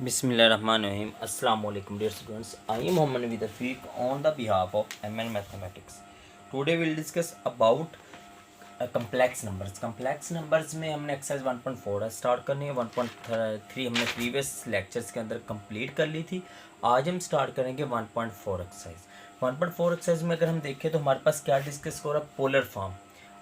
Bismillahirrahmanirrahim. Assalamu alaikum dear students. I am Mohammed Naveed Afiq on the behalf of ML Mathematics. Today we will discuss about complex numbers. Complex numbers में हमने exercise 1.4 start करनी है. 1.3 हमने previous lectures के अंदर complete कर ली थी. आज हम स्टार्ट करेंगे 1.4 एक्सरसाइज. 1.4 एक्सरसाइज में अगर हम देखें तो हमारे पास क्या डिस्कस हो रहा है, पोलर फॉर्म.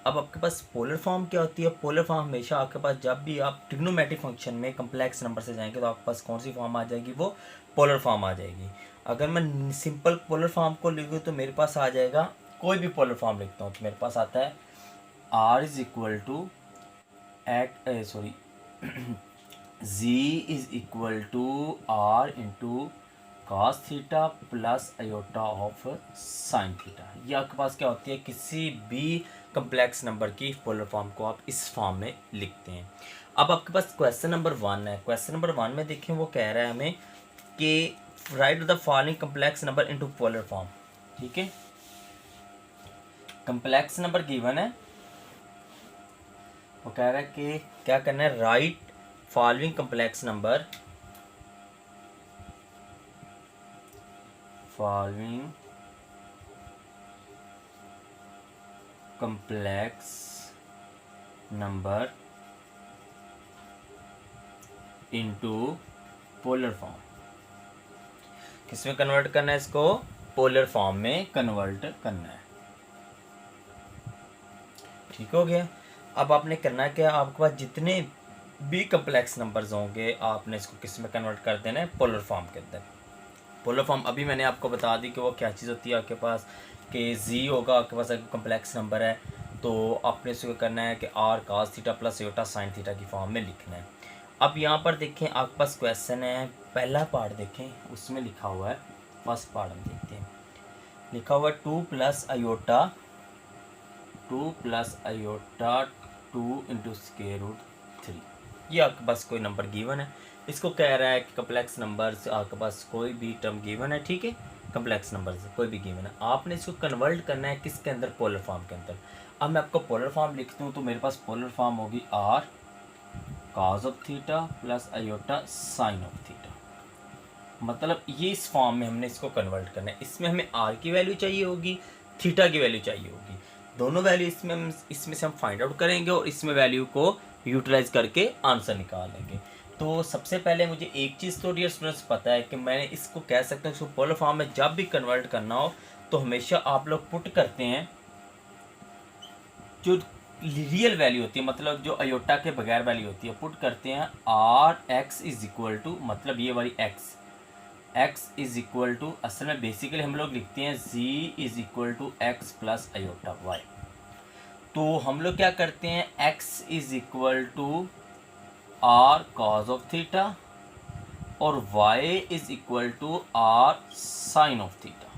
अब आपके पास पोलर फॉर्म क्या होती है? पोलर फॉर्म हमेशा आपके पास जब भी आप ट्रिग्नोमेट्रिक फंक्शन में कम्प्लेक्स नंबर से जाएंगे तो आपके पास कौन सी फॉर्म आ जाएगी? वो पोलर फॉर्म आ जाएगी. अगर मैं सिंपल पोलर फॉर्म को लिखूँ तो मेरे पास आ जाएगा, कोई भी पोलर फॉर्म लिखता हूँ तो मेरे पास आता है r is equal to z is equal to r into cos theta plus iota of sine theta. ये आपके पास क्या होती है? किसी भी कम्प्लेक्स नंबर की पोलर फॉर्म को आप इस फॉर्म में लिखते हैं. अब आपके पास क्वेश्चन नंबर 1 है. क्वेश्चन नंबर 1 में देखें वो कह रहा है हमें कि right the following complex number into polar form. ठीक है, कम्प्लेक्स नंबर गिवन है. वो कह रहा है कि क्या करना है, right following complex number complex number into polar form. किस में कन्वर्ट करना है इसको? पोलर फॉर्म में कन्वर्ट करना है. ठीक हो गया. अब आपने करना क्या, आपके पास जितने भी कम्प्लेक्स नंबर्स होंगे आपने इसको किस में कन्वर्ट कर देना है? पोलर फॉर्म के अंदर. पोलर फॉर्म अभी मैंने आपको बता दी कि वो क्या चीज़ होती है. आपके पास कि जी होगा, आपके पास अगर कम्प्लेक्स नंबर है तो आपने इसको करना है कि r cos theta plus iota sine theta की फॉर्म में लिखना है. अब यहाँ पर देखें आपके पास क्वेश्चन है, पहला पार्ट देखें उसमें लिखा हुआ है, फर्स्ट पार्ट हम देखते हैं. लिखा हुआ है 2 plus iota 2 into square root 3. ये आपके पास कोई नंबर गिवन है. इसको कह रहा है कि कम्प्लेक्स नंबर से आपके पास कोई भी टर्म गिवन है. ठीक है, कम्प्लेक्स नंबर से कोई भी गिवन है, आपने इसको कन्वर्ट करना है किसके अंदर? पोलर फॉर्म के अंदर. अब मैं आपको पोलर फॉर्म लिखता हूँ तो मेरे पास पोलर फॉर्म होगी r cos of theta plus iota sign of theta. मतलब ये इस फॉर्म में हमने इसको कन्वर्ट करना है. इसमें हमें r की वैल्यू चाहिए होगी, थीटा की वैल्यू चाहिए होगी. दोनों वैल्यू इसमें से हम फाइंड आउट करेंगे और इसमें वैल्यू को यूटिलाइज करके आंसर निकाल लेंगे. तो सबसे पहले मुझे एक चीज़ तो डियर स्टूडेंट्स पता है कि मैंने इसको कह सकता हूँ, इसको पोलर फॉर्म में जब भी कन्वर्ट करना हो तो हमेशा आप लोग पुट करते हैं जो रियल वैल्यू होती है, मतलब जो अयोटा के बगैर वैल्यू होती है, पुट करते हैं r x is equal to, मतलब ये वाली एक्स इज इक्वल टू, असल में बेसिकली हम लोग लिखते हैं z is equal to x plus iota y. तो हम लोग क्या करते हैं, x is equal to r cos of theta और y is equal to r sine of theta.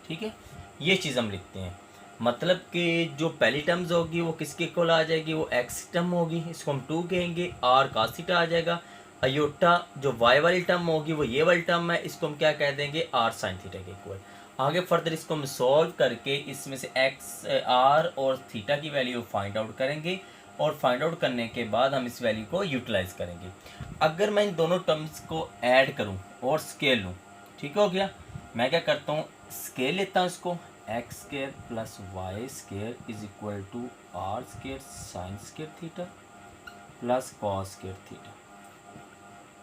ठीक है, ये चीज़ हम लिखते हैं. मतलब कि जो पहली टर्म्स होगी वो किसके इक्वल आ जाएगी? वो x टर्म होगी, इसको हम 2 कहेंगे. r cos थीटा आ जाएगा. अयोटा जो y वाली टर्म होगी वो ये वाली टर्म है, इसको हम क्या कह देंगे? r साइन थीटा के इक्वल. आगे फर्दर इसको हम सॉल्व करके इसमें से x r और थीटा की वैल्यू फाइंड आउट करेंगे और फाइंड आउट करने के बाद हम इस वैल्यू को यूटिलाइज करेंगे. अगर मैं इन दोनों टर्म्स को ऐड करूं और स्केल लूं, ठीक हो गया. मैं क्या करता हूं, स्केल लेता हूं इसको, x square plus y square is equal to r square sine square theta plus cos square theta.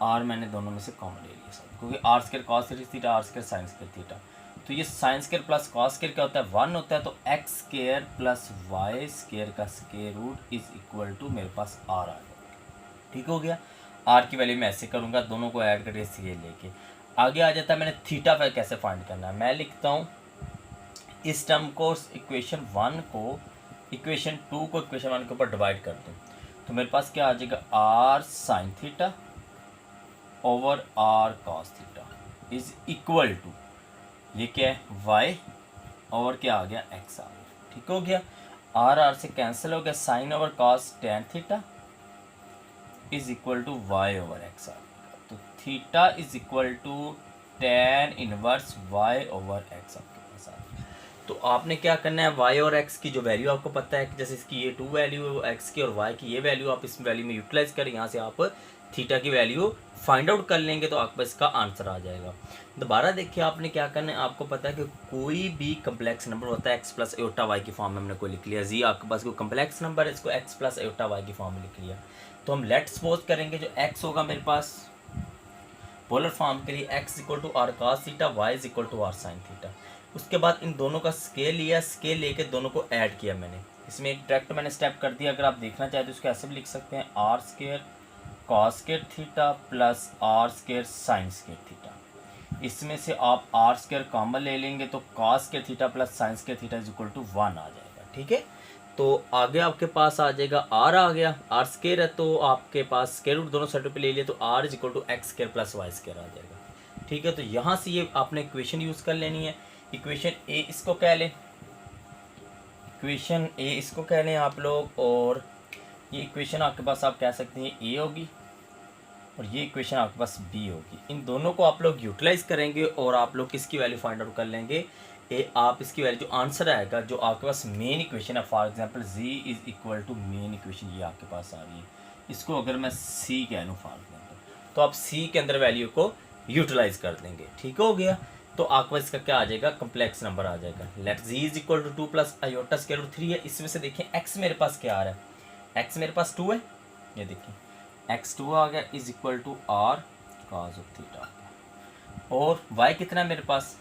R मैंने दोनों में से कॉमन ले लिया सब, क्योंकि r square cos square theta, r square sine square theta. तो ये sine square plus cos square क्या होता है? 1 होता है. तो x square plus y square का square root is equal to मेरे पास आर आ गया. ठीक हो गया. आर की वैल्यू मैं ऐसे करूँगा, दोनों को ऐड करके स्केल लेके आगे आ जाता है. मैंने थीटा पर कैसे फाइंड करना है, मैं लिखता हूँ इस टर्म को, इक्वेशन 1 को इक्वेशन 2 को इक्वेशन 1 के ऊपर डिवाइड कर दूँ तो मेरे पास क्या आ जाएगा? R sine theta over r cos theta is equal to, ये क्या है? y और क्या आ गया? x आ गया. ठीक हो गया. आर से कैंसिल हो गया, sine over cos tan theta is equal to y over x आ गया. तो theta is equal to tan inverse y over x आपके पास आ गया. तो आपने क्या करना है, y और x की जो वैल्यू आपको पता है कि जैसे इसकी ये 2 वैल्यू है x की और y की ये वैल्यू, आप इस वैल्यू में यूटिलाइज करें, यहाँ से आप थीटा की वैल्यू फाइंड आउट कर लेंगे तो आपको इसका आंसर आ जाएगा। दोबारा देखिए आपने क्या करना है, आपको पता है कि कोई भी कम्प्लेक्स नंबर होता है एक्स प्लस एटा वाई की फॉर्म में हमने कोई लिख लिया, जी आपके पास कोई कम्प्लेक्स नंबर है इसको एक्स प्लस एटा वाई की फॉर्म में लिख लिया, तो हम लेट सपोज करेंगे जो एक्स होगा मेरे पास पोलर फॉर्म के लिए x equal to r cos theta, y is equal to r sine theta. उसके बाद इन दोनों का स्केल लिया, स्केल लेके दोनों को ऐड किया मैंने, इसमें एक डायरेक्ट मैंने स्टेप कर दिया। अगर आप देखना चाहें तो इसको ऐसे भी लिख सकते हैं, r square cos square theta plus r square sine square theta. इसमें से आप आर स्केयर कॉमन ले लेंगे तो cos square theta plus sine square theta is equal to 1 आ जाएगा। ठीक है, तो आगे आपके पास आ जाएगा आर आ गया, आर स्केयर है तो आपके पास स्केयर रूट दोनों साइडों पे ले लिया तो r is equal to x square plus y square आ जाएगा। ठीक है, तो यहाँ से ये आपने इक्वेशन यूज़ कर लेनी है। इक्वेशन ए इसको कह लें, इक्वेशन ए इसको कह लें आप लोग, और ये इक्वेशन आपके पास आप कह सकते हैं ए होगी और ये इक्वेशन आपके पास बी होगी। इन दोनों को आप लोग यूटिलाइज करेंगे और आप लोग किसकी वैल्यू फाइंड आउट कर लेंगे, आप इसकी वैल्यू जो आंसर आएगा जो आपके पास मेन इक्वेशन है, for example z is equal to main equation ये आपके पास आ रही है, इसको अगर मैं c कह लूँ फॉर एग्जांपल, तो आप c के अंदर वैल्यू को यूटिलाइज कर देंगे। ठीक हो गया, तो आपके पास इसका क्या आ जाएगा, कम्प्लेक्स नंबर आ जाएगा। Let z is equal to 2 plus iota square root 3 है। इसमें से देखिए x मेरे पास क्या आ रहा है, x मेरे पास 2 है, ये देखिए x2 आ गया is equal to r cos of theta, और y कितना है मेरे पास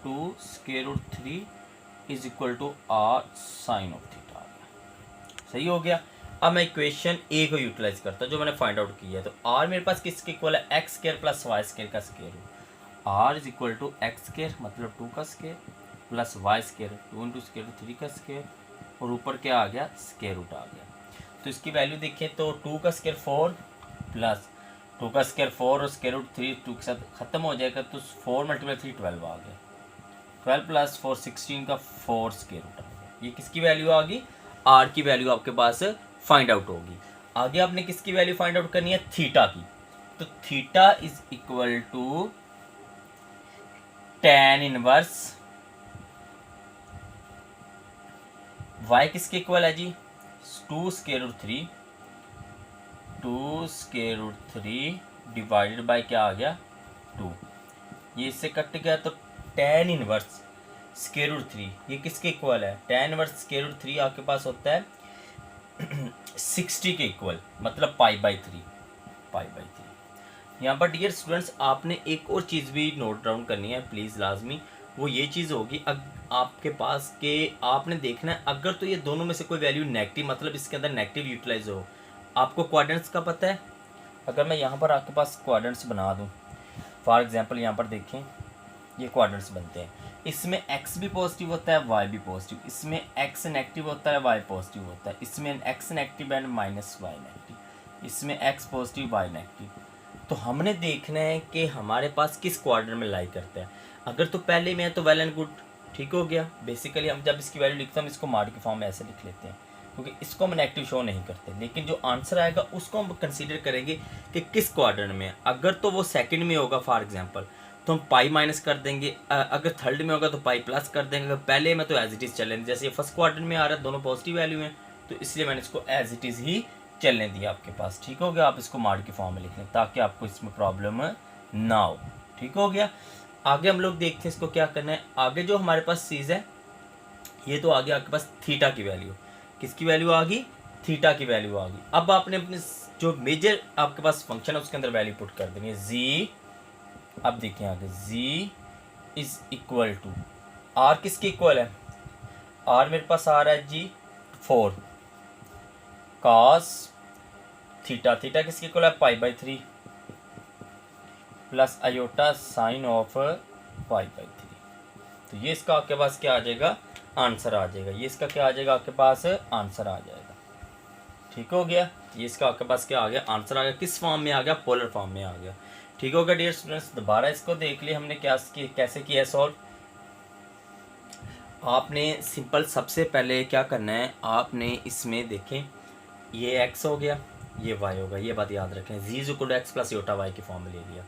2 square root 3 is equal to r sine of theta आ गया। सही हो गया। अब मैं इक्वेशन ए को यूटिलाइज करता हूँ जो मैंने फाइंड आउट किया है, तो आर मेरे पास किसके इक्वल है, x square plus y square का square root, r is equal to x square मतलब 2 का square plus y square 2 into square root 3 का स्क्वायर, और ऊपर क्या आ गया, स्क्वायर रूट आ गया। तो इसकी वैल्यू देखिए तो 2 का स्क्वायर 4 प्लस 2 का स्क्वायर 4 और स्क्वायर रूट 3 2 के साथ खत्म हो जाएगा, तो 4 मल्टीप्लाई 3 12 आ गया, 12 प्लस 4 16 का 4 स्क्वायर रूट आ गया। ये किसकी वैल्यू आ गई, आर की वैल्यू आपके पास फाइंड आउट होगी। आगे आपने किसकी वैल्यू फाइंड आउट करनी है, थीटा की, तो theta is equal to tan inverse y किसके इक्वल है जी, 2 square root 3 2 square root 3 by बाय क्या आ गया 2, ये इससे कट गया, तो tan इनवर्स स्क्वायर रूट 3 ये किसके इक्वल है, tan इनवर्स स्क्वायर रूट 3 आपके पास होता है 60 के इक्वल, मतलब पाई बाई 3। यहाँ पर डियर स्टूडेंट्स आपने एक और चीज़ भी नोट डाउन करनी है प्लीज़ लाजमी, वो ये चीज़ होगी आपके पास के आपने देखना है अगर तो ये दोनों में से कोई वैल्यू नेगेटिव, मतलब इसके अंदर नेगेटिव यूटिलाइज हो। आपको क्वाड्रेंट्स का पता है, अगर मैं यहाँ पर आपके पास क्वाड्रेंट्स बना दूँ, फॉर एग्जांपल यहाँ पर देखें ये क्वाड्रेंट्स बनते हैं, इसमें x भी पॉजिटिव होता है y भी पॉजिटिव, इसमें x नेगेटिव होता है y पॉजिटिव होता है, इसमें x negative and minus y negative, इसमें x पॉजिटिव y नेगेटिव। तो हमने देखना है कि हमारे पास किस क्वाड्रेंट में लाई करता है। अगर तो पहले में है तो वेल एंड गुड, ठीक हो गया। बेसिकली हम जब इसकी वैल्यू लिखते हैं हम इसको मार्क के फॉर्म में ऐसे लिख लेते हैं क्योंकि इसको हम नेगेटिव शो नहीं करते, लेकिन जो आंसर आएगा उसको हम कंसीडर करेंगे कि किस क्वाड्रेंट में है। अगर तो वो सेकंड में होगा फॉर एग्जांपल तो हम पाई माइनस कर देंगे, अगर थर्ड में होगा तो पाई प्लस कर देंगे, अगर पहले में तो एज इट इज़ चलेंगे। जैसे ये फर्स्ट क्वाड्रेंट में आ रहा है दोनों पॉजिटिव वैल्यू हैं तो इसलिए मैंने इसको एज इट इज़ ही चलने दिया आपके पास, ठीक हो गया। आप इसको मार्क के फॉर्म में लिख लें ताकि आपको इसमें प्रॉब्लम ना हो, ठीक हो गया। आगे हम लोग देखते हैं इसको क्या करना है। आगे जो हमारे पास चीज़ है ये तो आगे आपके पास थीटा की वैल्यू, किसकी वैल्यू आ गई, थीटा की वैल्यू आ गई। अब आपने अपने जो मेजर आपके पास फंक्शन है उसके अंदर वैल्यू पुट कर देनी है जी। अब देखिए आगे जी इज इक्वल टू आर किसके इक्वल है, आर मेरे पास आ रहा है जी 4 कॉस थीटा, थीटा किसके इक्वल है pi by 3 plus iota sign of pi by 3। तो ये इसका आपके पास क्या आ जाएगा, आंसर आ जाएगा। ये इसका क्या आ जाएगा आपके पास, आंसर आ जाएगा, ठीक हो गया। ये इसका आपके पास क्या आ गया, आंसर आ गया। किस फॉर्म में आ गया, पोलर फॉर्म में आ गया, ठीक हो गया। डियर स्टूडेंट्स दोबारा इसको देख लिया हमने क्या कैसे किया सॉल्व। आपने सिंपल सबसे पहले क्या करना है, आपने इसमें देखें ये x हो गया ये y होगा, ये बात याद रखें। z is equal to x plus iota y के फॉर्म में ले लिया।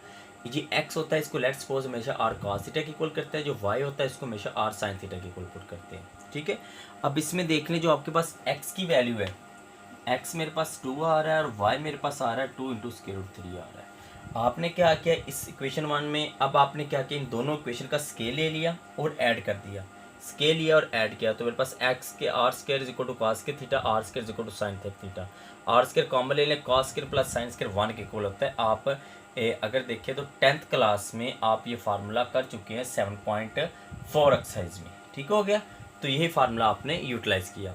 ये x होता है इसको लेट्स सपोज हमेशा r cos थीटा की इक्वल करता है, जो y होता है इसको हमेशा r sin थीटा की इक्वल पुट करते हैं, ठीक है। अब इसमें देख लें जो आपके पास x की वैल्यू है एक्स मेरे पास 2 आ रहा है और वाई मेरे पास आ रहा है 2 इंटू स्क्वायर रूट 3 आ रहा है। आपने क्या किया इस इक्वेशन 1 में, अब आपने क्या किया इन दोनों इक्वेशन का स्केल ले लिया और ऐड कर दिया, स्केल लिया और ऐड किया, तो मेरे पास एक्स के r square is equal to cos के theta, r square is equal to sine theta, r square common ले लें, cos square plus sine square 1 के इक्वल होता है। आप अगर देखिए तो 10th क्लास में आप ये फार्मूला कर चुके हैं 7.4 एक्सरसाइज में, ठीक हो गया। तो यही फार्मूला आपने यूटिलाइज किया,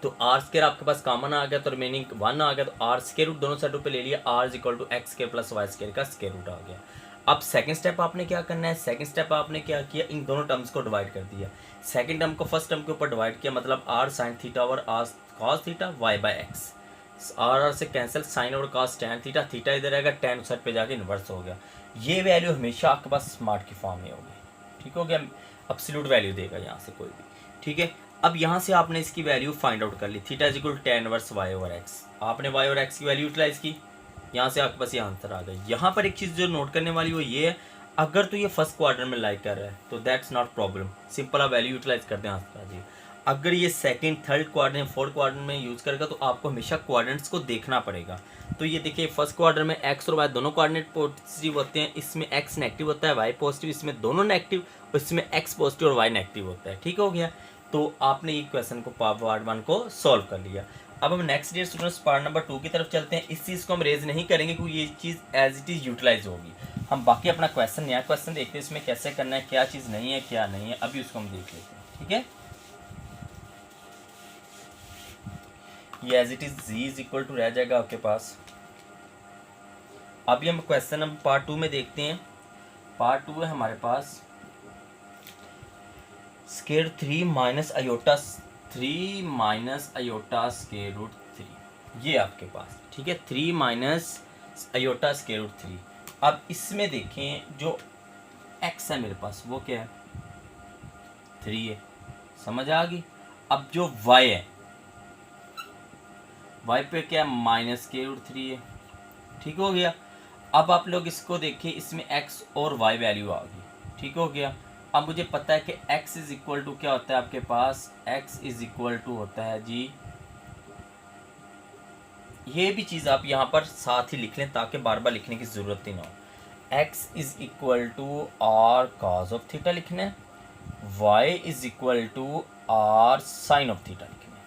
तो आर स्क्वायर आपके पास कॉमन आ गया तो रिमेनिंग 1 आ गया, तो आर स्क्वायर रूट दोनों साइडों पे ले लिया, r is equal to x square plus y square का स्क्वायर रूट आ गया। अब सेकंड स्टेप आपने क्या करना है, सेकंड स्टेप आपने क्या किया, इन दोनों टर्म्स को डिवाइड कर दिया, सेकंड टर्म को फर्स्ट टर्म के ऊपर डिवाइड किया, मतलब आर साइन थीटा और r cos theta y by x, r से कैंसिल, साइन और कॉस टैन थीटा, थीटा इधर आएगा, टैन उस साइड पे जाके इन्वर्स हो गया। ये वैल्यू हमेशा आपके पास स्मार्ट की फॉर्म में होगी, ठीक हो गया, एब्सोल्यूट वैल्यू देगा यहाँ से कोई भी, ठीक है। अब यहाँ से आपने इसकी वैल्यू फाइंड आउट कर ली, theta is equal tan inverse y over x, आपने वाई और एक्स की वैल्यू यूटिलाइज की, यहाँ से आपके पास ये आंसर आ गया। यहाँ पर एक चीज़ जो नोट करने वाली वो ये है, अगर तो ये फर्स्ट क्वार्टर में लाइक कर रहा है तो दैट्स नॉट प्रॉब्लम, सिंपल आप वैल्यू यूटिलाइज कर दें, आंसर आ जाइए। अगर ये second third quadrant fourth quadrant में यूज़ करेगा तो आपको हमेशा क्वाड्रेंट्स को देखना पड़ेगा। तो ये देखिए फर्स्ट क्वाड्रेंट में एक्स और वाई दोनों कोऑर्डिनेट पॉजिटिव होते हैं, इसमें एक्स नेगेटिव होता है वाई पॉजिटिव, इसमें दोनों नेगेटिव और इसमें एक्स पॉजिटिव और वाई नेगेटिव होता है, ठीक हो गया। तो आपने ये क्वेश्चन को पार्ट 1 को सॉल्व कर लिया। अब हम next dear students part number 2 की तरफ चलते हैं। इस चीज़ को हम रेज नहीं करेंगे क्योंकि ये चीज़ एज इट इज़ यूटिलाइज होगी। हम बाकी अपना क्वेश्चन नया क्वेश्चन देखते हैं, इसमें कैसे करना है, क्या चीज़ नहीं है क्या नहीं है, अभी उसको हम देख लेते हैं, ठीक है। ये as it is z is equal to रह जाएगा आपके पास। अभी हम क्वेश्चन नंबर पार्ट 2 में देखते हैं। पार्ट 2 है हमारे पास square 3 minus iota 3 minus iota square root 3, ये आपके पास, ठीक है, 3 माइनस अयोटा स्क्वायर रूट 3। अब इसमें देखें जो x है मेरे पास वो क्या है 3 है, समझ आ गई। अब जो y है y पे क्या है माइनस स्क्वायर रूट 3 है, ठीक हो गया। अब आप लोग इसको देखिए, इसमें x और y वैल्यू आ गई, ठीक हो गया। अब मुझे पता है कि x इज इक्वल टू क्या होता है आपके पास, x इज इक्वल टू होता है जी, ये भी चीज़ आप यहाँ पर साथ ही लिख लें ताकि बार बार लिखने की ज़रूरत ही ना हो। x is equal to r cos of theta लिखना है, y is equal to r sine of theta लिखना है।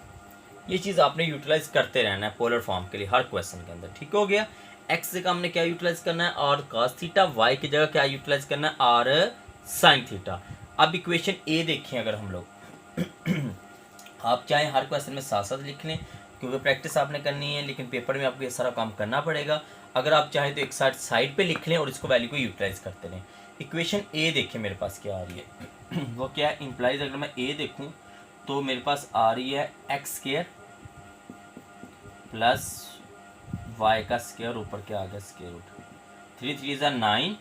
ये चीज़ आपने यूटिलाइज करते रहना है पोलर फॉर्म के लिए हर क्वेश्चन के अंदर, ठीक हो गया। x जगह हमने क्या यूटिलाइज करना है आर कॉस थीटा, y की जगह क्या यूटिलाइज करना है आर साइन थीटा। अब इक्वेशन ए देखें अगर हम लोग आप चाहें हर क्वेश्चन में साथ साथ लिख लें क्योंकि प्रैक्टिस आपने करनी है, लेकिन पेपर में आपको ये सारा काम करना पड़ेगा। अगर आप चाहें तो एक साइड पे लिख लें और इसको वैल्यू को यूटिलाइज करते रहें। इक्वेशन ए देखें मेरे पास क्या आ रही है वो क्या है इम्प्लाइज, अगर मैं ए देखूं तो मेरे पास आ रही है एक्स स्क्वायर प्लस वाई का स्क्वायर, ऊपर क्या आ गया स्क्वायर रूट 3 3 ज़ा 9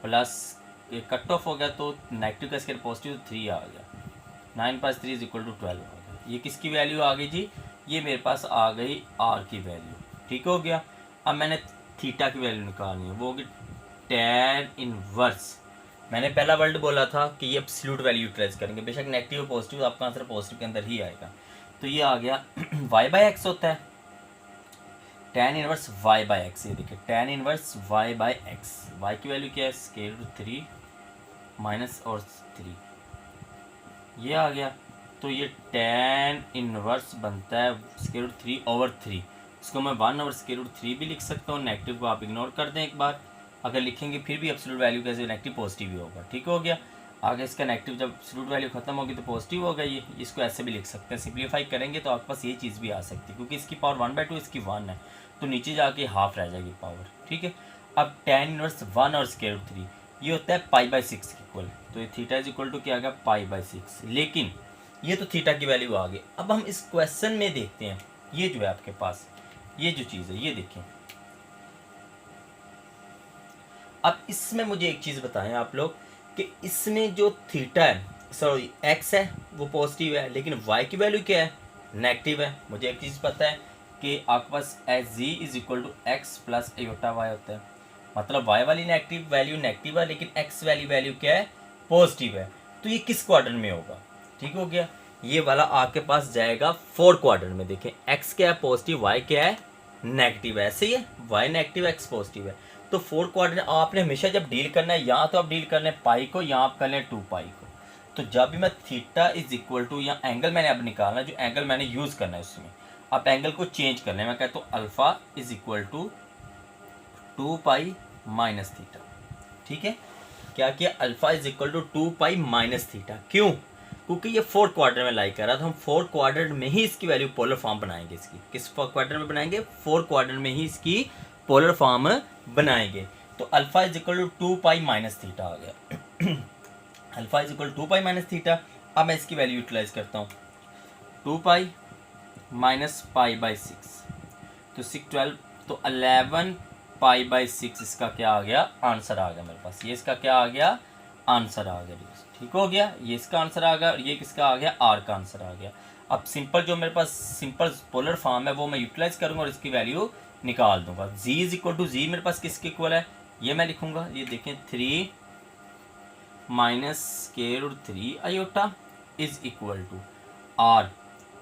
प्लस ये कट ऑफ हो गया तो नेगेटिव का स्क्वायर पॉजिटिव 3 आ गया, 9 प्लस 3 इज इक्वल टू 12 आ गया। ये किसकी वैल्यू आ गई जी, ये मेरे पास आ गई आर की वैल्यू, ठीक हो गया। अब मैंने थीटा की वैल्यू निकालनी है, वो होगी टैन इनवर्स। मैंने पहला वर्ड बोला था कि ये एब्सोल्यूट वैल्यू यूटिलाइज करेंगे, बेशक नेगेटिव और पॉजिटिव आपका आंसर पॉजिटिव के अंदर ही आएगा। तो ये आ गया y बाई एक्स होता है tan inverse y by x, ये देखिए tan inverse y by x, y की वैल्यू क्या है स्क्वायर रूट 3 माइनस और 3, ये आ गया। तो ये टैन इनवर्स बनता है स्क्वायर रूट 3 ओवर 3, इसको मैं 1 ओवर स्क्वायर रूट 3 भी लिख सकता हूँ, नेगेटिव को आप इग्नोर कर दें एक बार, अगर लिखेंगे फिर भी एब्सोल्यूट वैल्यू कैसे नेगेटिव पॉजिटिव ही होगा, ठीक हो गया। आगे इसका नेगेटिव जब एब्सोल्यूट वैल्यू खत्म होगी तो पॉजिटिव होगा, ये इसको ऐसे भी लिख सकते हैं, सिंप्लीफाई करेंगे तो आपके पास ये चीज़ भी आ सकती है क्योंकि इसकी पावर 1/2 इसकी 1 है तो नीचे जाके हाफ रह जाएगी पावर, ठीक है। अब टैन इनवर्स 1 और स्क्वायर रूट 3 ये होता है पाई बाई 6 के इक्वल, तो ये थीटा इज इक्वल टू क्या आ गया पाई बाई 6, लेकिन ये तो थीटा की वैल्यू आ गई। अब हम इस क्वेश्चन में देखते हैं, ये जो है आपके पास ये जो चीज़ है ये देखें। अब इसमें मुझे एक चीज़ बताएं आप लोग कि इसमें जो थीटा है सॉरी एक्स है वो पॉजिटिव है, लेकिन वाई की वैल्यू क्या है नेगेटिव है। मुझे एक चीज़ पता है कि आपके पास H z is equal to x plus iota y होता है, मतलब वाई वाली नेगेटिव वैल्यू नेगेटिव है लेकिन एक्स वाली वैल्यू क्या है पॉजिटिव है। तो ये किस क्वाड्रेंट में होगा, ठीक हो गया। ये वाला आपके पास जाएगा 4 क्वाड्रेंट में। देखें एक्स क्या है पॉजिटिव, वाई क्या है नेगेटिव है, ऐसे ही है, वाई नेगेटिव एक्स पॉजिटिव है। तो 4 क्वाड्रेंट आपने हमेशा जब डील करना है, यहाँ तो आप डील कर लें पाई को, यहाँ आप कर लें 2 पाई को। तो जब भी मैं थीटा इज इक्वल टू, या एंगल मैंने अब निकालना, जो एंगल मैंने यूज़ करना है उसमें आप एंगल को चेंज कर लें। मैं कहता हूँ alpha is equal to 2 pi minus theta. ठीक है, क्या किया, alpha is equal to 2 pi minus theta. क्यों, क्योंकि ये 4 क्वाड्रेंट में लाई कर रहा था, हम 4 क्वाड्रेंट में ही इसकी वैल्यू पोलर फॉर्म बनाएंगे। इसकी किस क्वाड्रेंट में बनाएंगे, 4 क्वाड्रेंट में ही इसकी पोलर फॉर्म बनाएंगे। तो alpha is equal to 2 pi minus theta आ गया। Alpha is equal to 2 pi minus theta. अब मैं इसकी वैल्यू यूटिलाइज करता हूँ, 2 पाई माइनस पाई बाई 6, तो 6 12, तो 11 पाई बाई 6 इसका क्या आ गया, आंसर आ गया मेरे पास। ये इसका क्या आ गया, आंसर आ गया। ठीक हो गया, ये इसका आंसर आ गया, और ये किसका आ गया, आर का आंसर आ गया। अब सिंपल जो मेरे पास सिंपल पोलर फॉर्म है वो मैं यूटिलाइज करूँगा और इसकी वैल्यू निकाल दूंगा। जी इज इक्वल टू, जी मेरे पास किसके इक्वल है, ये मैं लिखूंगा, ये देखें 3 minus square root 3 iota is equal to r.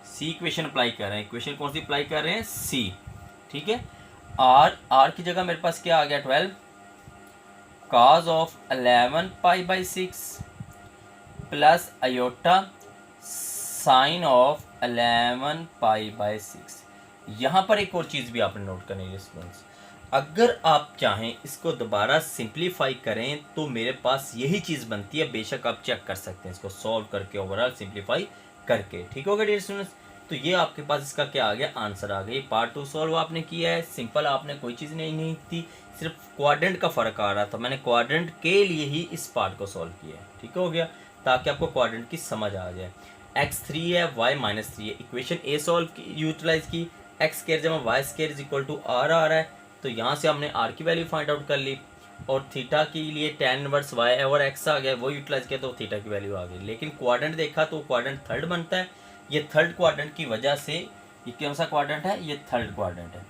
See equation apply कर रहे हैं, इक्वेशन कौन सी अप्लाई कर रहे हैं, सी। ठीक है, आर की जगह मेरे पास क्या आ गया, 12 cos of 11 pi by 6 plus iota sign of 11 pi by 6। यहाँ पर एक और चीज़ भी आपने नोट करनी है स्टूडेंट्स, अगर आप चाहें इसको दोबारा सिंप्लीफाई करें तो मेरे पास यही चीज़ बनती है। बेशक आप चेक कर सकते हैं इसको सॉल्व करके, ओवरऑल सिंप्लीफाई करके। ठीक हो गया डियर स्टूडेंट्स, तो ये आपके पास इसका क्या आ गया, आंसर आ गया। ये पार्ट 2 सॉल्व आपने किया है, सिंपल, आपने कोई चीज़ नहीं थी, सिर्फ क्वाड्रेंट का फ़र्क आ रहा था, मैंने क्वाड्रेंट के लिए ही इस पार्ट को सॉल्व किया है। ठीक हो गया, ताकि आपको क्वाड्रेंट की समझ आ जाए। x3 है, y माइनस 3 है, इक्वेशन ए सॉल्व की, यूटिलाइज की, एक्स स्क्वायर जमा y square is equal to r आ रहा है, तो यहाँ से हमने आर की वैल्यू फाइंड आउट कर ली, और थीटा के लिए tan inverse y over x आ गया, वो यूटिलाइज किया तो थीटा की वैल्यू आ गई। लेकिन क्वाड्रेंट देखा तो क्वाड्रेंट थर्ड बनता है, ये थर्ड क्वाड्रेंट की वजह से, ये कौन सा क्वाड्रेंट है, ये थर्ड क्वाड्रेंट है,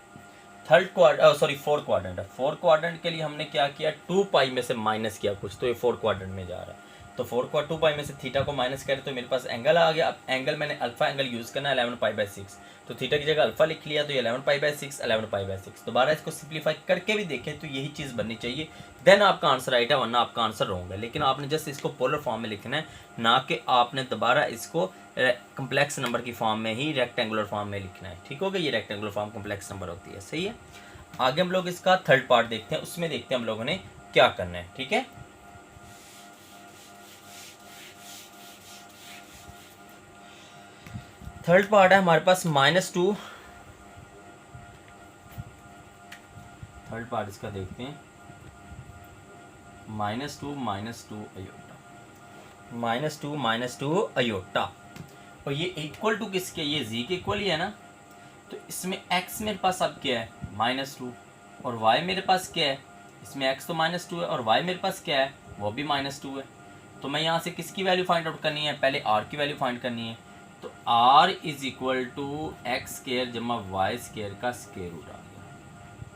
फोर्थ क्वाड्रेंट है। फोर्थ क्वाड्रेंट के लिए हमने क्या किया, 2 पाई में से माइनस किया कुछ, तो ये फोर्थ क्वाड्रेंट में जा रहा है। तो 2 पाई में से थीटा को माइनस करें तो मेरे पास एंगल आ गया। अब एंगल मैंने अल्फा एंगल यूज़ करना है 11 पाई बाई 6, तो थीटा की जगह अल्फा लिख लिया, तो ये 11 पाई बाई 6, 11 पाई बाई 6। दोबारा इसको सिंप्लीफाई करके भी देखें तो यही चीज़ बननी चाहिए, देन आपका आंसर राइट है, वरना आपका आंसर रॉन्ग है। लेकिन आपने जस्ट इसको पोलर फॉर्म में लिखना है, ना कि आपने दोबारा इसको कम्प्लेक्स नंबर की फॉर्म में ही रेक्टेंगुलर फॉर्म में लिखना है। ठीक हो गया, ये रेक्टेंगुलर फॉर्म कम्प्लेक्स नंबर होती है, सही है। आगे हम लोग इसका थर्ड पार्ट देखते हैं, उसमें देखते हैं हम लोगों ने क्या करना है। ठीक है, थर्ड पार्ट है हमारे पास -2, थर्ड पार्ट इसका देखते हैं, -2 अयोटा, अयोटा, और ये इक्वल टू किसके, ये जी के इक्वल ही है ना। तो इसमें x मेरे पास अब क्या है, -2, और y मेरे पास क्या है, इसमें x तो -2 है, और y मेरे पास क्या है, वो भी -2 है। तो मैं यहाँ से किसकी वैल्यू फाइंड आउट करनी है, पहले r की वैल्यू फाइंड करनी है। तो r is equal to x square जमा वाई स्क्वायर का स्क्वायर रूट आ गया।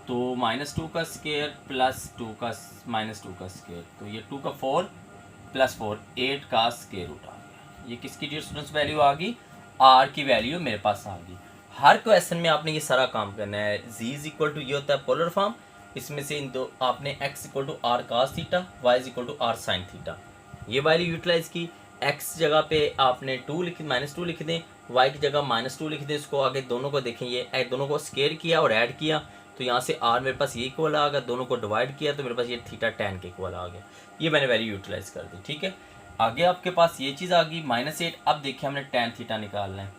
तो -2 का स्क्वायर प्लस 2 का -2 का स्क्वायर, तो ये 2 का 4 प्लस 4 8 का स्क्वायर रूट आ गया। ये किसकी डियर स्टूडेंट्स वैल्यू आ गई, r की वैल्यू मेरे पास आ गई। हर क्वेश्चन में आपने ये सारा काम करना है। z इज इक्वल टू, ये होता है पोलर फॉर्म, इसमें से इन दो आपने x equal to r cos theta, y is equal to r sine theta, ये वैल्यू यूटिलाइज की। x जगह पे आपने -2 लिख दें, y की जगह -2 लिख दें। इसको आगे दोनों को देखें, ये दोनों को स्केयर किया और ऐड किया, तो यहाँ से r मेरे पास ये इक्वल आ गया, दोनों को डिवाइड किया तो मेरे पास ये थीटा tan के इक्वल आ गया। ये मैंने वैल्यू यूटिलाइज कर दी। ठीक है, आगे आपके पास ये चीज़ आ गई -8। अब देखिए हमने tan थीटा निकालना है,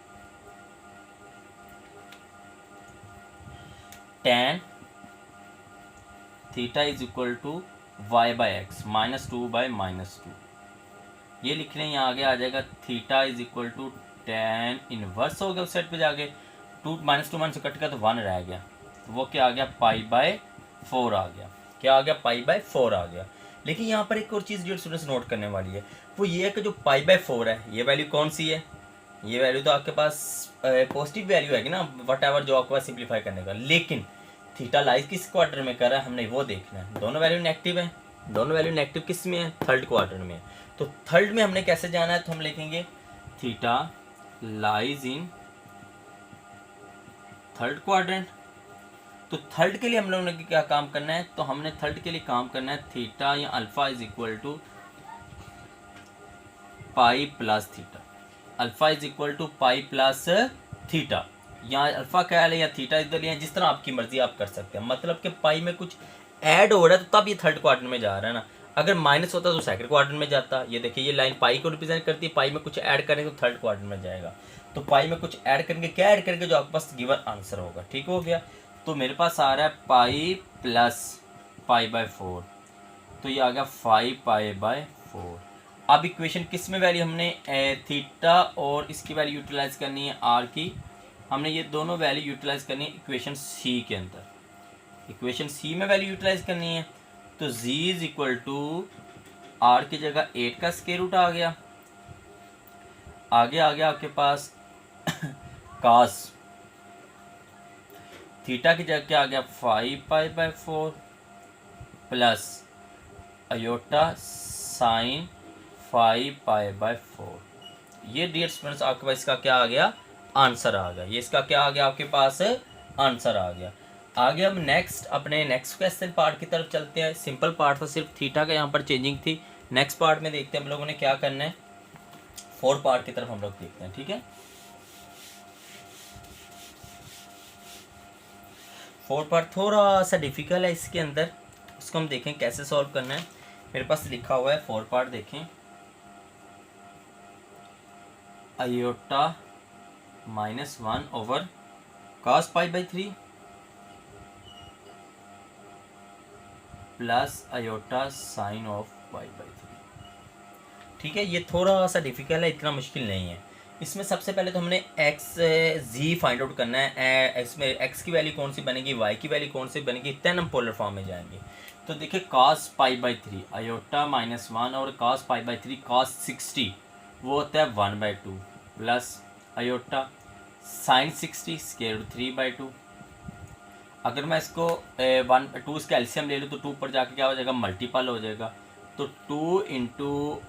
tan theta is equal to y by x, -2 by -2, ये लिख लें। यहाँ आगे आ जाएगा theta is equal to tan inverse हो गया, उस साइड पे जाके 2 -2 से कट गया तो 1 रह गया, तो वो क्या आ गया, π/4 आ गया। क्या आ गया, π/4 आ गया। लेकिन यहाँ पर एक और चीज़ जो स्टूडेंट्स नोट करने वाली है, वो ये है कि जो π/4 है, ये वैल्यू कौन सी है, ये वैल्यू तो आपके पास पॉजिटिव वैल्यू है ना, वट एवर जो आपके पास सिंप्लीफाई करने का। लेकिन थीटा लाइज किस क्वार्टर में कर रहा है, हमने वो देखना है। दोनों वैल्यू नेगेटिव है, दोनों वैल्यू नेगेटिव किस में है, थर्ड क्वार्टर में। तो थर्ड में हमने कैसे जाना है, तो हम लिखेंगे theta lies in third quadrant. तो थर्ड के लिए हम लोगों ने क्या काम करना है, तो हमने थर्ड के लिए काम करना है थीटा या alpha is equal to pi plus theta. Alpha is equal to pi plus theta. यहाँ अल्फा क्या ले या थीटा इधर लिया, जिस तरह आपकी मर्जी आप कर सकते हैं। मतलब कि पाई में कुछ ऐड हो रहा है तो तब ये थर्ड क्वाड्रेंट में जा रहा है ना। अगर माइनस होता तो सेकंड क्वाड्रेंट में जाता। ये देखिए ये लाइन पाई को रिप्रेजेंट करती है, पाई में कुछ ऐड करेंगे तो थर्ड क्वाड्रेंट में जाएगा। तो पाई में कुछ ऐड करेंगे, क्या ऐड करेंगे, जो आपके पास गिवन आंसर होगा। ठीक हो गया। तो मेरे पास आ रहा है पाई प्लस पाई बाय 4, तो ये आ गया 5 पाई बाय 4। अब इक्वेशन किस में वैल्यू हमने थीटा और इसकी वैल्यू यूटिलाइज करनी है आर की। हमने ये दोनों वैल्यू यूटिलाइज करनी है इक्वेशन सी के अंदर। इक्वेशन सी में वैल्यू यूटिलाइज करनी है तो z is equal to r की जगह 8 का स्क्वायर रूट आ गया। आगे आ गया आपके पास cos थीटा की जगह क्या आ गया 5 pi by 4 plus iota sign 5 pi by 4। ये डियर स्टूडेंट्स आपके पास इसका क्या आ गया, आंसर आ गया। ये इसका क्या आ गया आपके पास, आंसर आ गया। आगे हम नेक्स्ट अपने नेक्स्ट क्वेश्चन पार्ट की तरफ चलते हैं। सिंपल पार्ट था, सिर्फ थीटा का यहाँ पर चेंजिंग थी। नेक्स्ट पार्ट में देखते हैं हम लोगों ने क्या करना है। फोर पार्ट की तरफ हम लोग देखते हैं। ठीक है, फोर पार्ट थोड़ा सा डिफिकल्ट है इसके अंदर, उसको हम देखें कैसे सॉल्व करना है। मेरे पास लिखा हुआ है फोर पार्ट, देखें। Iota -1 over cos pi by 3 plus iota sign of pi by 3। ठीक है, ये थोड़ा सा डिफिकल्ट है, इतना मुश्किल नहीं है। इसमें सबसे पहले तो हमने एक्स जी फाइंड आउट करना है। इसमें एक्स की वैल्यू कौन सी बनेगी, वाई की वैल्यू कौन सी बनेगी, देन हम पोलर फॉर्म में जाएंगे। तो देखिए cos पाई बाई 3 आयोटा -1 और cos पाई बाई 3 cos 60 वो होता है 1/2 plus iota sine 60 square root 3/2। अगर मैं इसको 2 इसका एलसीएम ले लूँ तो 2 पर जाके क्या हो जाएगा, मल्टीपल हो जाएगा। तो 2 into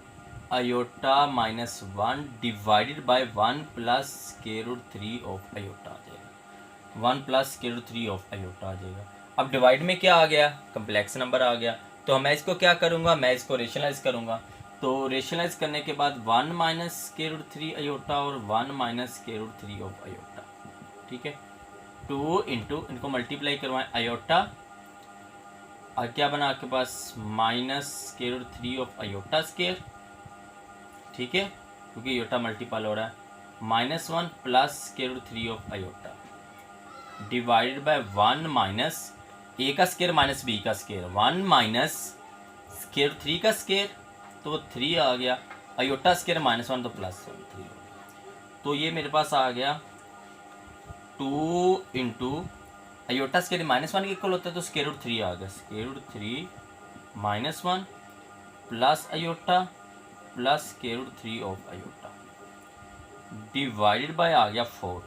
iota -1 divided by 1 plus square root 3 of iota आ जाएगा। 1 plus square root 3 of iota आ जाएगा। अब डिवाइड में क्या आ गया, कम्प्लेक्स नंबर आ गया। तो मैं इसको क्या करूँगा, मैं इसको रेशनलाइज करूँगा। तो रेशनलाइज करने के बाद 1 माइनस स्क्वायर रूट 3 आयोटा और 1 minus square root 3 of iota. ठीक है, 2 इंटू इनको मल्टीप्लाई करवाएं आयोटा और क्या बना आपके पास minus square root 3 of iota square. ठीक है, क्योंकि आयोटा मल्टीपल हो रहा है। -1 plus square root 3 of iota divided by 1 minus A का स्क्वायर माइनस बी का स्क्वायर, 1 माइनस स्क्वायर 3 का स्क्वायर तो वो 3 आ गया। आयोटा स्क्वायर -1 तो +1 3 हो गया। तो ये मेरे पास आ गया 2 इंटू आयोटा स्क्वायर -1 के इक्वल होता है तो स्क्वायर रूट 3 आ गया। Square root 3 -1 plus iota plus square root 3 of iota divided by आ गया 4।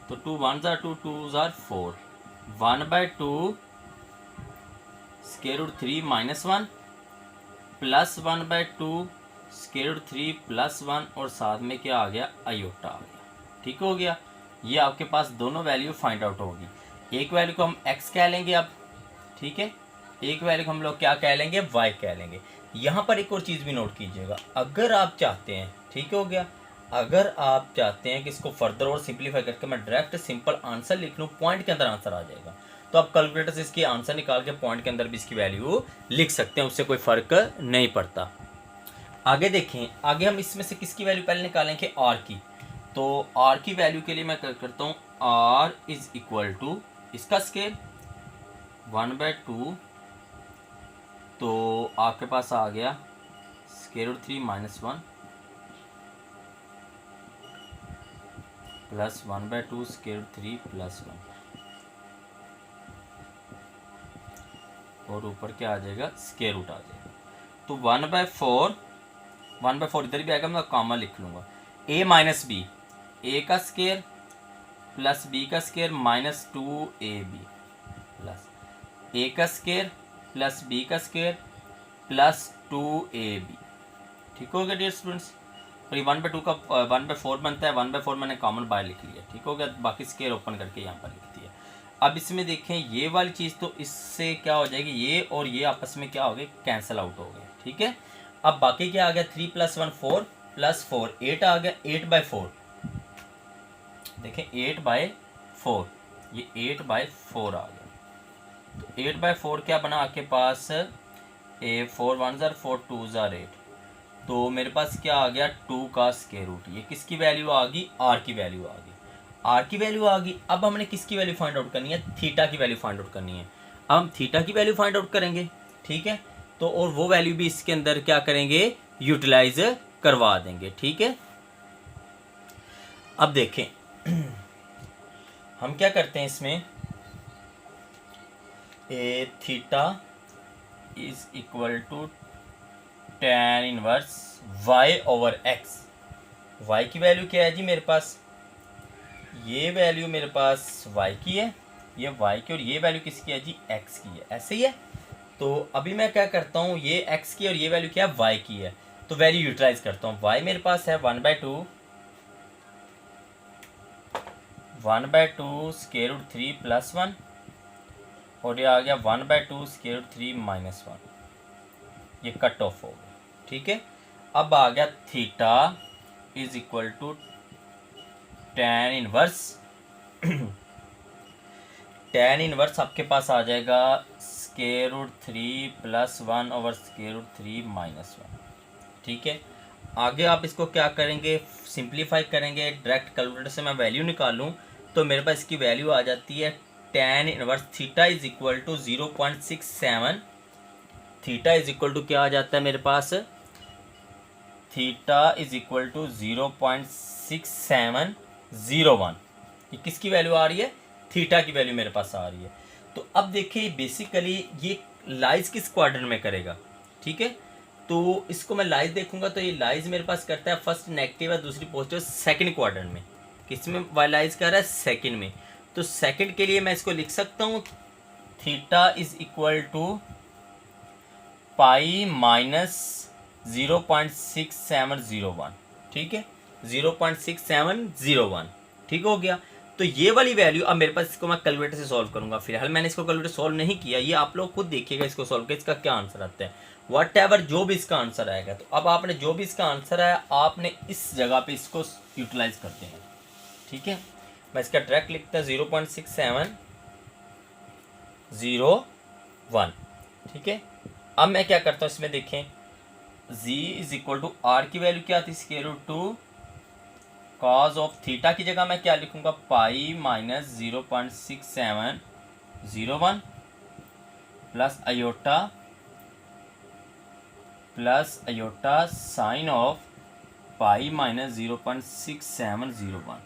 तो 2 1s are 2 2s are 4 1/2 square root 3 -1 plus 1/2 square root 3 plus 1 और साथ में क्या आ गया, आयोटा आ गया। ठीक हो गया, ये आपके पास दोनों वैल्यू फाइंड आउट होगी। एक वैल्यू को हम x कह लेंगे अब, ठीक है, एक वैल्यू को हम लोग क्या कह लेंगे, y कह लेंगे। यहाँ पर एक और चीज़ भी नोट कीजिएगा, अगर आप चाहते हैं, ठीक हो गया, अगर आप चाहते हैं कि इसको फर्दर और सिंप्लीफाई करके मैं डायरेक्ट सिंपल आंसर लिख लूँ, पॉइंट के अंदर आंसर आ जाएगा, तो आप कैलकुलेटर से इसकी आंसर निकाल के पॉइंट के अंदर भी इसकी वैल्यू लिख सकते हैं, उससे कोई फ़र्क नहीं पड़ता। आगे देखें, आगे हम इसमें से किसकी वैल्यू पहले निकालेंगे, आर की। तो आर की वैल्यू के लिए मैं करता हूँ आर इज इक्वल टू इसका स्केल 1/2, तो आपके पास आ गया square root 3 -1 plus 1/2 square root 3 plus 1 और ऊपर क्या आ जाएगा, स्क्वायर रूट आ जाएगा। तो 1/4 इधर भी आएगा, मैं कॉमन लिख लूँगा। a माइनस बी, ए का स्क्वायर प्लस बी का स्क्वायर -2ab प्लस ए का स्क्वायर प्लस बी का स्क्वायर प्लस 2ab। ठीक हो गया डियर स्टूडेंट्स। और ये 1/2 का 1/4 बनता है, 1/4 मैंने कॉमन बाहर लिख लिया, ठीक हो गया। बाकी स्केयर ओपन करके यहाँ पर लिख दिया। अब इसमें देखें ये वाली चीज़ तो इससे क्या हो जाएगी, ये और ये आपस में क्या हो गए, कैंसिल आउट हो गए, ठीक है। अब बाकी क्या आ गया, 3 + 1 4 + 4 8 आ गया, 8/4 देखें 8/4, ये 8/4 आ गया। तो 8/4 क्या बना आपके पास, 4 1 ज़ार 4 2 ज़ार 8, तो मेरे पास क्या आ गया 2 का स्क्वायर रूट। ये किसकी वैल्यू आ गई, आर की वैल्यू आ गई, आर की वैल्यू आ गई। अब हमने किसकी वैल्यू फाइंड आउट करनी है, थीटा की वैल्यू फाइंड आउट करनी है। अब हम थीटा की वैल्यू फाइंड आउट करेंगे, ठीक है। तो और वो वैल्यू भी इसके अंदर क्या करेंगे, यूटिलाइज करवा देंगे, ठीक है। अब देखें हम क्या करते हैं इसमें, a theta is equal to tan inverse y/x। y की वैल्यू क्या है जी मेरे पास, ये वैल्यू मेरे पास y की है, ये y की, और ये वैल्यू किसकी है जी, x की है, ऐसे ही है। तो अभी मैं क्या करता हूँ, ये x की और ये वैल्यू क्या है, y की है, तो वैल्यू यूटिलाइज करता हूँ। y मेरे पास है 1/2 स्क्वायर रूट 3 + 1, और ये आ गया 1/2 स्क्वायर रूट 3 - 1, ये कट ऑफ हो गया, ठीक है। अब आ गया theta is equal to tan inverse tan inverse आपके पास आ जाएगा स्क्वायर रूट 3 + 1 स्क्वायर रूट 3 - 1, ठीक है। आगे आप इसको क्या करेंगे, सिंप्लीफाई करेंगे। डायरेक्ट कैलकुलेटर से मैं वैल्यू निकालूं तो मेरे पास इसकी वैल्यू आ जाती है tan inverse theta is equal to 0.67। Theta is equal to क्या आ जाता है मेरे पास, थीटा इज इक्वल टू 0.6701। ये किसकी वैल्यू आ रही है, थीटा की वैल्यू मेरे पास आ रही है। तो अब देखिए बेसिकली ये लाइज किस क्वाड्रेंट में करेगा, ठीक है। तो इसको मैं लाइज देखूंगा तो ये लाइज मेरे पास करता है फर्स्ट नेगेटिव है, दूसरी पॉजिटिव, सेकंड क्वाड्रेंट में। किसमें लाइज कर रहा है, सेकंड में। तो सेकंड के लिए मैं इसको लिख सकता हूँ theta is equal to pi minus 0.6701, ठीक है, 0.6701, ठीक हो गया। तो ये वाली वैल्यू अब मेरे पास, इसको मैं कैलकुलेटर से सॉल्व करूंगा। फिलहाल मैंने इसको कैलकुलेटर सॉल्व नहीं किया, ये आप लोग खुद देखिएगा इसको सॉल्व कर, इसका क्या आंसर आता है, वट एवर जो भी इसका आंसर आएगा। तो अब आपने जो भी इसका आंसर आया आपने इस जगह पे इसको यूटिलाइज करते हैं, ठीक है। मैं इसका ट्रैक लिखता हूँ 0.6701, ठीक है। अब मैं क्या करता हूँ इसमें देखें, z is equal to r की वैल्यू क्या थी, square root 2 cos of theta की जगह मैं क्या लिखूंगा, pi minus 0.6701 plus iota sine of pi minus 0.6701।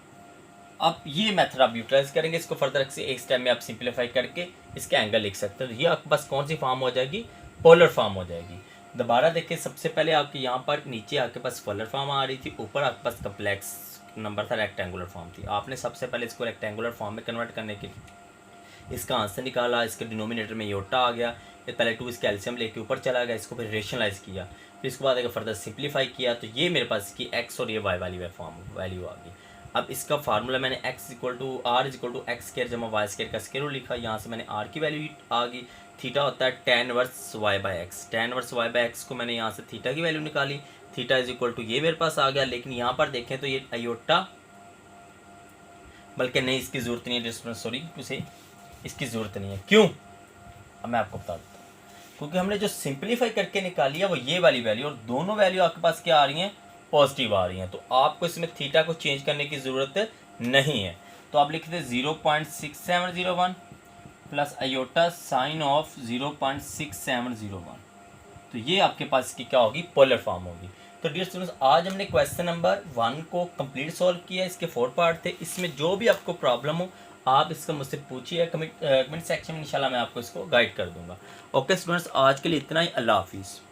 अब ये मेथड आप यूटिलाइज करेंगे, इसको फर्दर से एक स्टेप में आप सिंप्लीफाई करके इसके एंगल लिख सकते हैं। तो ये आपके पास कौन सी फॉर्म हो जाएगी, पोलर फॉर्म हो जाएगी। दोबारा देखिए, सबसे पहले आपके यहाँ पर नीचे आपके पास पोलर फॉर्म आ रही थी, ऊपर आपके पास कम्प्लेक्स नंबर था, रेक्टेंगुलर फॉर्म थी। आपने सबसे पहले इसको रेक्टेंगुलर फॉर्म में कन्वर्ट करने के लिए इसका आंसर निकाला, इसके डिनोमिनेटर में योटा आ गया, ये पहले 2 इसका एलसीएम लेके ऊपर चला गया, इसको फिर रेशनलाइज किया, फिर इसके बाद अगर फर्दर सिंप्लीफाई किया तो ये मेरे पास इसकी एक्स और ये वाई वाली फॉर्म वैल्यू आ गई। अब इसका फार्मूला मैंने x equal to r equal to x square जमा वाई स्क्वायर का स्क्वायर लिखा, यहाँ से मैंने r की वैल्यू आ गई। थीटा होता है tan inverse y/x, tan inverse y/x को मैंने यहाँ से थीटा की वैल्यू निकाली, थीटा इज इक्वल टू ये मेरे पास आ गया। लेकिन यहाँ पर देखें तो ये अयोटा, बल्कि नहीं इसकी ज़रूरत नहीं है, सॉरी उसे इसकी ज़रूरत नहीं है। क्यों, अब मैं आपको बता देता हूँ, क्योंकि हमने जो सिंप्लीफाई करके निकाली है वो ये वाली वैल्यू, और दोनों वैल्यू आपके पास क्या आ रही हैं, पॉजिटिव आ रही हैं। तो आपको इसमें थीटा को चेंज करने की ज़रूरत नहीं है। तो आप लिखते 0.6701 प्लस अयोटा साइन ऑफ 0.6701। तो ये आपके पास इसकी क्या होगी, पोलर फॉर्म होगी। तो डियर स्टूडेंट्स, आज हमने क्वेश्चन नंबर 1 को कंप्लीट सॉल्व किया। इसके 4 पार्ट थे। इसमें जो भी आपको प्रॉब्लम हो आप इसका मुझसे पूछिए कमेंट सेक्शन में, इंशाल्लाह मैं आपको इसको गाइड कर दूंगा। ओके स्टूडेंट्स, आज के लिए इतना ही। अल्लाह हाफिज़।